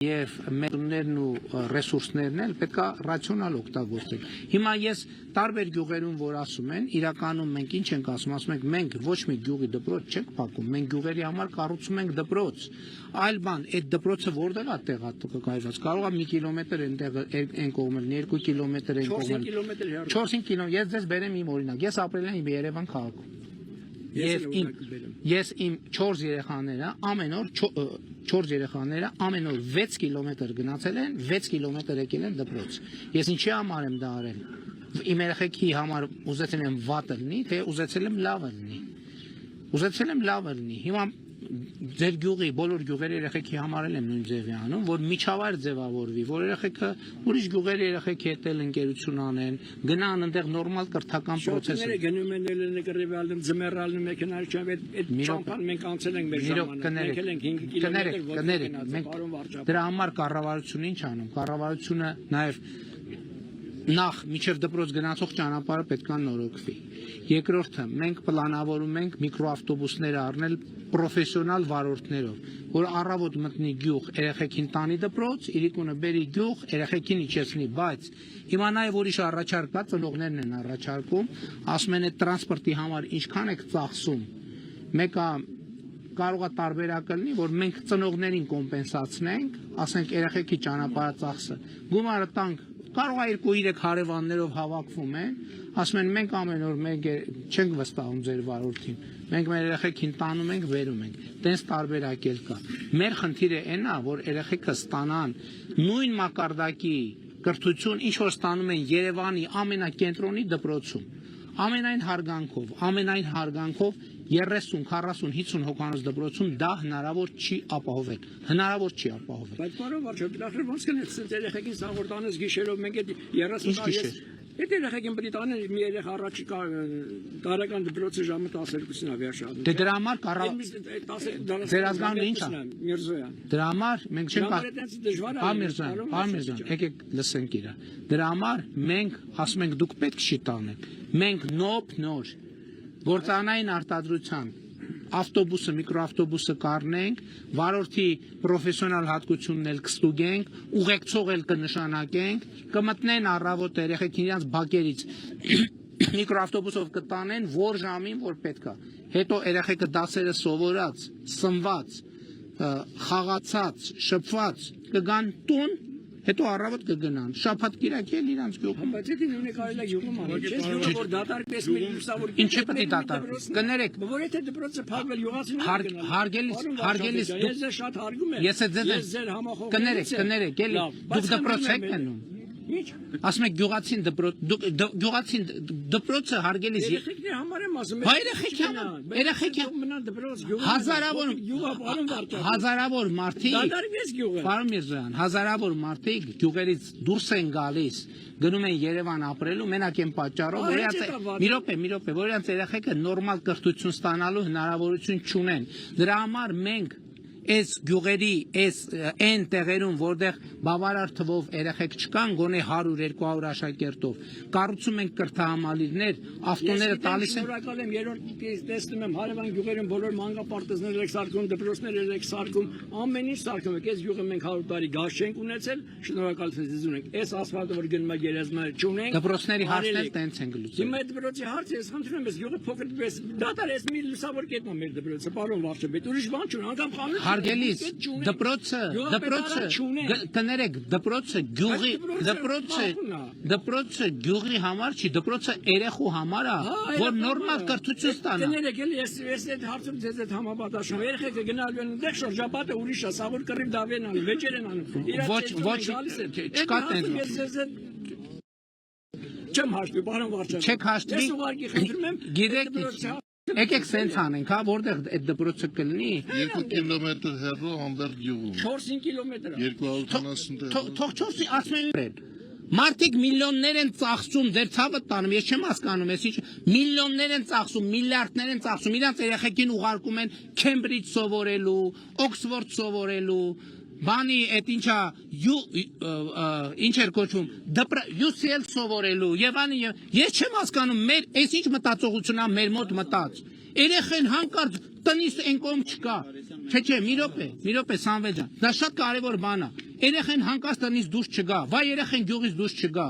Եվ մեթոդներն ու ռեսուրսներն էլ պետք է ռացիոնալ օգտագործել։ Հիմա ես տարբեր գյուղերում որ ասում են, իրականում մենք ինչ ենք ասում ենք մենք ոչ մի գյուղի դպրոց չենք փակում, մենք գյուղերի համար կառուցում ենք դպրոց։ Այլ բան, այդ դպրոցը որտեղ է տեղակայված, կարող է 1 կիլոմետր այնտեղ այն կողմել, 2 կիլոմետր այն կողմել, 4-5 կիլոմետր, ես ձեզ բերեմ իմ օրինակ, ես ապրել եմ Երևան քաղաքում։ Ես իմ 4 երեխաները ամեն օր 6 կիլոմետր գնացել են, 6 կիլոմետր եկել են դպրոց։ Ես ինչի համար եմ դա արել։ Իմ երեխեքի համար ուզեցել եմ վատը լինի, թե ուզեցել եմ լավը լինի։ Ուզեցել եմ լավը լինի։ Հիմա ձեր գյուղի բոլոր գյուղերի երեխեքի համար եմ նույն ձևի անում, որ միջավայր ձևավորվի, որ երեխեքը ուրիշ գյուղերի երեխեքի հետ էլ ընկերություն անեն, գնան այնտեղ նորմալ կրթական process։ Շոթները գնում են նկարվալն, ձմեռալն մեքենա չավ, այդ ճամփան մենք անցել ենք մեր ժամանակ։ Մենք դրա համար կառավարությունը ինչ անում։ Կառավարությունը նաև նախ միջև դպրոց գնացող ճանապարհը պետք է նորոգվի։ Երկրորդը մենք պլանավորում ենք միկրոավտոբուսներ առնել պրոֆեսիոնալ վարորդներով, որ առավոտ մտնի գյուղ, երեխեքին տանի դպրոց, իրիկունը բերի գյուղ, երեխեքին իջեցնի, բայց հիմա նաև ուրիշ առաջարկ կա, ծնողներն են առաջարկում, ասում են այդ տրանսպորտի համար ինչքան եք ծախսում, մեկը կարող է տարբերակ լինի, որ մենք ծնողներին կոմպենսացնենք, ասենք երեխեքի ճանապարհածախսը, գումարը տանք, կարող է 2-3 հարևաններով հավաքվում են, ասում են մենք ամեն օր մենք չենք վստահում ձեր վարորդին, մենք մեր երեխեքին տանում ենք, վերում ենք, տենց տարբերակ էլ կա։ Մեր խնդիրը այն է, որ երեխեքը ստանան նույն մակարդակի կրթություն, ինչ որ ստանում են Երևանի ամենակենտրոնի դպրոցում, ամենայն հարգանքով 30, 40, 50 հոգանոց դպրոցում դա հնարավոր չի ապահովել, Բայց պարոն վարչապետ, ոնց կնես երեխեքին սաղորդանես գիշերով մենք այդ 30 տարի Այդ երեխեքին պետք է տանել մի երեխա առաջիկա տարեկան դպրոցի ժամը 12-ին ավիաշարժ։ Դե դրա համար ձեր ազգանունը ինչ է։ Միրզոյան։ Դրա համար մենք չենք Միրզոյան, եկեք լսենք իրա։ Դրա համար մենք ասում ենք դուք պետք չի տանեք։ Մենք նոր գործանային արտադրության ավտոբուսը, միկրոավտոբուսը կառնենք, վարորդի պրոֆեսիոնալ հատկությունն էլ կստուգենք, ուղեկցող էլ կնշանակենք, կմտնեն առավոտ երեխեքին իրենց բակերից միկրոավտոբուսով կտանեն, որ ժամին որ պետք է։ Հետո երեխեքը դասերը սովորած, սնված, խաղացած, շփված կգան տուն, հետո առավոտ կգնան, շաբաթ կիրակ էլ իրանց գյուղում։ Բայց դա նույնը կարելի է գյուղում անել, չէ՞, որ դատարկ 5 միլիոն լուսավոր։ Ինչի՞ պետք է դատարկ։ Կներեք։ Որ եթե դպրոցը փակվել յուղացին հարգելիս ես ձեզ շատ հարգում եմ։ Ես ձեր համախոհ։ Կներեք, էլի դուք դպրոց եք գնում։ Ինչ։ Ասում եք գյուղացին դպրոցը հարգելիս երեխեքների համար եմ ասում։ Երեխեքի մնան դպրոց հազարավոր մարդիկ դատարվեց գյուղը։ Պարոն Միրզոյան, հազարավոր մարդիկ գյուղերից դուրս են գալիս, գնում են Երևան ապրելու, մենակ են պատճառով, մի րոպե, որ իրենց երեխեքը նորմալ կրթություն ստանալու հնարավորություն չունեն։ Դրա համար մենք այս գյուղերի այն տեղերում, որտեղ բավարար թվով երեխեք չկան, գոնե 100-200 աշակերտով, կառուցում ենք կրթահամալիրներ, ավտոները տալիս են։ Շնորհակալ եմ, երրորդ տեսնում եմ հարևան գյուղերում բոլոր մանկապարտեզներ եք սարքում, դպրոցներ եք սարքում, ամեն ինչ սարքում եք։ Այս գյուղը մենք 100 տարի գազ չենք ունեցել, շնորհակալություն ունենք։ Այս ասֆալտը որ գնում է գերեզմաներ չունենք։ Դպրոցների հարցն էլ տենց են լուծել։ Հիմա այդ դպրոցի հարցը ես խնդրում եմ, այս գյուղը փոքր դատար էս մի լուսավոր կետն է մեր դպրոցը, պարոն վարչապետ, ուրիշ բան չունի, անգամ խանութ Հարգելիս, կներեք, դպրոցը գյուղի համար չի, դպրոցը երեխու համար է, որ նորմալ կրթություն ստանա։ Կներեք, ես այդ հարցում ձեզ հետ համապատասխանում, երեխեքը գնալու են այնտեղ շրջապատը ուրիշ է, սա որ կռիվ դավեն անում, վեճեր են անում։ Ոչ, չկա տենց։ Չեմ հաշտվի, պարոն վարչապետ։ Չեք հաշտվի։ Ես ուղղակի խնդրում եմ, գիտեք, եկեք սենց անենք, հա, որտեղ այդ դպրոցը կլինի 2 կիլոմետր հեռու Համբերգ գյուղում 4-5 կիլոմետր 250 Թող 4-ի ասում են մարդիկ միլիոններ են ծախսում, ձեր ցավը տանում, ես չեմ հասկանում, ես ինչ միլիոններ են ծախսում, միլիարդներ են ծախսում, իրանց երեխեքին ուղարկում են Քեմբրիջ սովորելու, Օքսֆորդ սովորելու, բանի այդ ինչա ինչ էր կոչվում UCL սովորելու եւ ես չեմ հասկանում մեր այս ինչ մտածողությունն է մեր մոտ մտած երեխեն հանկարծ տնից այն կողմ չկա չէ մի րոպե Սամվել ջան դա շատ կարևոր բան է Երեխեն հանկած տնից դուրս չգա, վայ երեխեն գյուղից դուրս չգա։